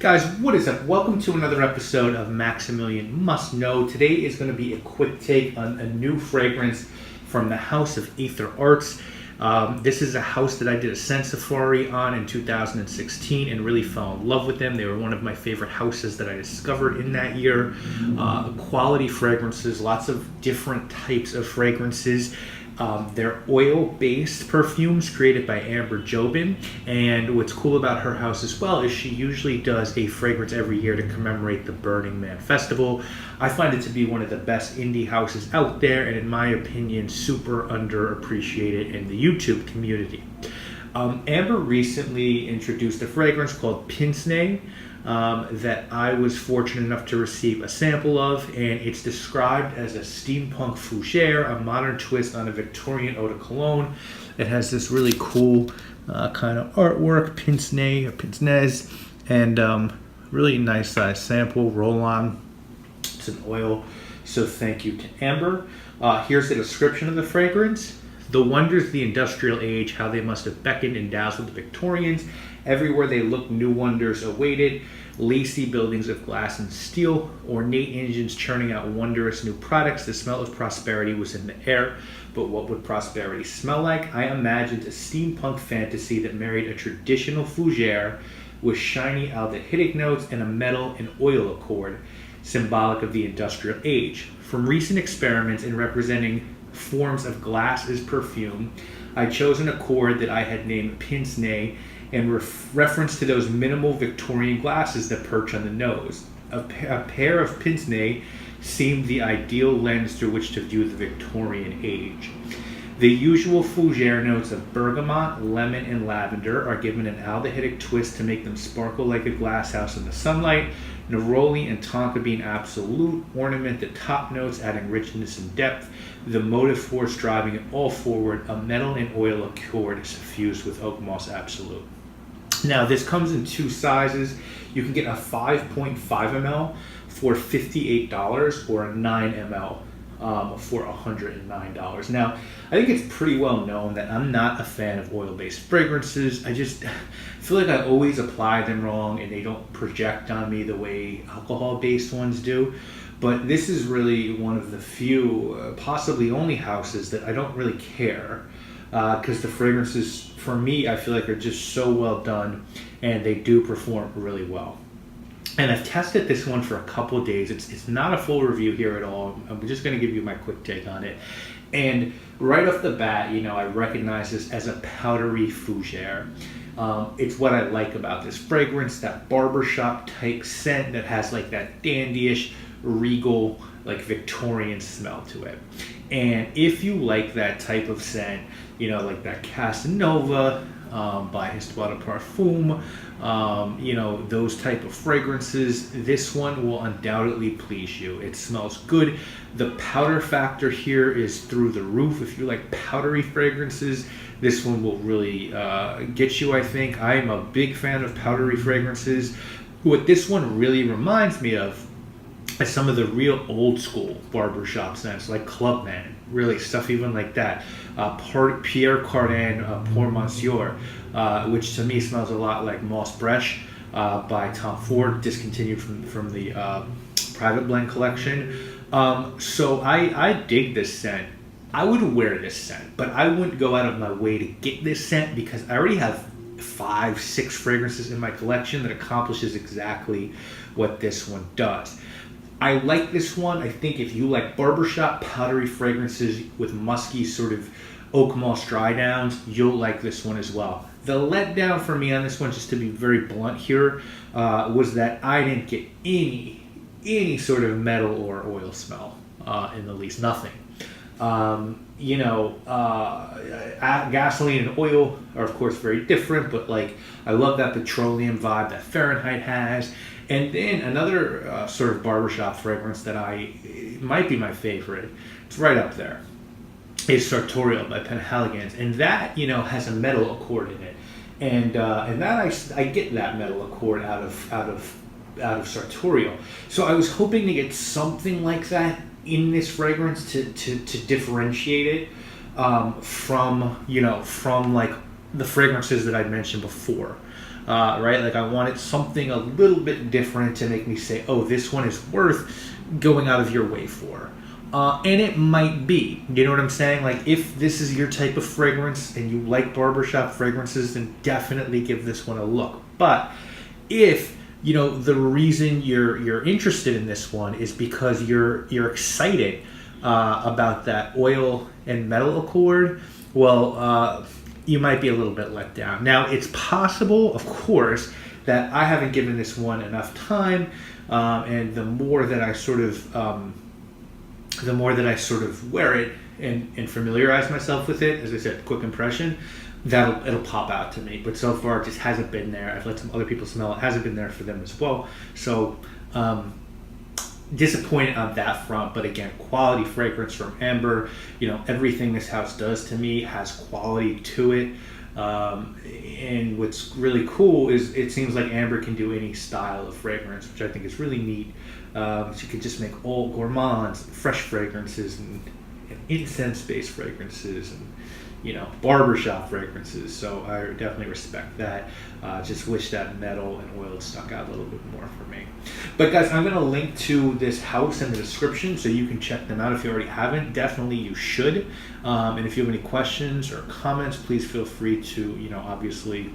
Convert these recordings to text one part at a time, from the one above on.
Guys, what is up? Welcome to another episode of Maximilian Must Know. Today is going to be a quick take on a new fragrance from the House of Aether Arts. This is a house that I did a scent safari on in 2016 and really fell in love with them. They were one of my favorite houses that I discovered in that year. Quality fragrances, lots of different types of fragrances. They're oil-based perfumes created by Amber Jobin, and what's cool about her house as well is she usually does a fragrance every year to commemorate the Burning Man Festival. I find it to be one of the best indie houses out there, and in my opinion, super underappreciated in the YouTube community. Amber recently introduced a fragrance called Pince Nez that I was fortunate enough to receive a sample of, and it's described as a steampunk fougere, a modern twist on a Victorian eau de cologne. It has this really cool kind of artwork, Pince Nez, and really nice size sample, roll on. It's an oil, so thank you to Amber. Here's the description of the fragrance. The wonders of the industrial age, how they must have beckoned and dazzled the Victorians. Everywhere they looked, new wonders awaited. Lacy buildings of glass and steel, ornate engines churning out wondrous new products. The smell of prosperity was in the air. But what would prosperity smell like? I imagined a steampunk fantasy that married a traditional fougere with shiny aldehydic notes and a metal and oil accord, symbolic of the industrial age. From recent experiments in representing forms of glass as perfume, I chose an accord that I had named Pince Nez in reference to those minimal Victorian glasses that perch on the nose. A pair of Pince Nez seemed the ideal lens through which to view the Victorian age. The usual fougere notes of bergamot, lemon, and lavender are given an aldehydic twist to make them sparkle like a glasshouse in the sunlight. Neroli and tonka bean absolute ornament the top notes, adding richness and depth. The motive force driving it all forward, a metal and oil accord suffused with oak moss absolute. Now, this comes in two sizes. You can get a 5.5 ml for $58 or a 9 ml for $109. Now, I think it's pretty well known that I'm not a fan of oil-based fragrances. I just feel like I always apply them wrong and they don't project on me the way alcohol-based ones do. But this is really one of the few, possibly only houses that I don't really care because the fragrances, for me, I feel like are just so well done and they do perform really well. And I've tested this one for a couple of days. It's not a full review here at all. I'm just going to give you my quick take on it. And right off the bat, I recognize this as a powdery fougere. It's what I like about this fragrance, that barbershop type scent that has like that dandyish, regal, like Victorian smell to it. And if you like that type of scent, like that Casanova by Histoire de Parfum, those type of fragrances, this one will undoubtedly please you. It smells good. The powder factor here is through the roof. If you like powdery fragrances, this one will really get you, I think. I am a big fan of powdery fragrances. What this one really reminds me of is some of the real old school barbershop scents, like Clubman, really stuff even like that. Pierre Cardin Pour Monsieur, which to me smells a lot like Moss Breche by Tom Ford, discontinued from the Private Blend collection. So I dig this scent. I would wear this scent, but I wouldn't go out of my way to get this scent because I already have 5-6 fragrances in my collection that accomplishes exactly what this one does. I like this one. I think if you like barbershop powdery fragrances with musky sort of oak moss dry downs, you'll like this one as well. The letdown for me on this one, just to be very blunt here, was that I didn't get any sort of metal or oil smell in the least, nothing. Gasoline and oil are of course very different, but like I love that petroleum vibe that Fahrenheit has. And then another sort of barbershop fragrance that might be my favorite, it's right up there, is Sartorial by Penhaligon's, and that has a metal accord in it, and that I get that metal accord out of Sartorial. So I was hoping to get something like that in this fragrance to differentiate it from like the fragrances that I mentioned before. right? Like I wanted something a little bit different to make me say, oh, this one is worth going out of your way for. And it might be, you know what I'm saying? Like if this is your type of fragrance and you like barbershop fragrances, then definitely give this one a look. But if the reason you're interested in this one is because you're excited about that oil and metal accord, well, you might be a little bit let down. Now, it's possible, of course, that I haven't given this one enough time, and the more that I sort of wear it and familiarize myself with it, as I said, quick impression, it'll pop out to me. But so far, it just hasn't been there. I've let some other people smell it. It hasn't been there for them as well. So disappointed on that front. But again, quality fragrance from Amber. Everything this house does to me has quality to it. And what's really cool is it seems like Amber can do any style of fragrance, which I think is really neat. She could just make all gourmands, fresh fragrances, and incense-based fragrances, and barbershop fragrances. So I definitely respect that. Just wish that metal and oil stuck out a little bit more for me. But guys, I'm going to link to this house in the description so you can check them out if you already haven't. Definitely you should. And if you have any questions or comments, please feel free to, obviously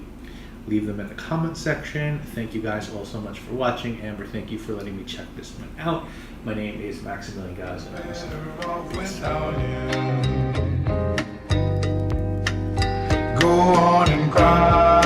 leave them in the comment section. Thank you guys all so much for watching. Amber, thank you for letting me check this one out. My name is Maximilian, guys, and I'm Go on and cry.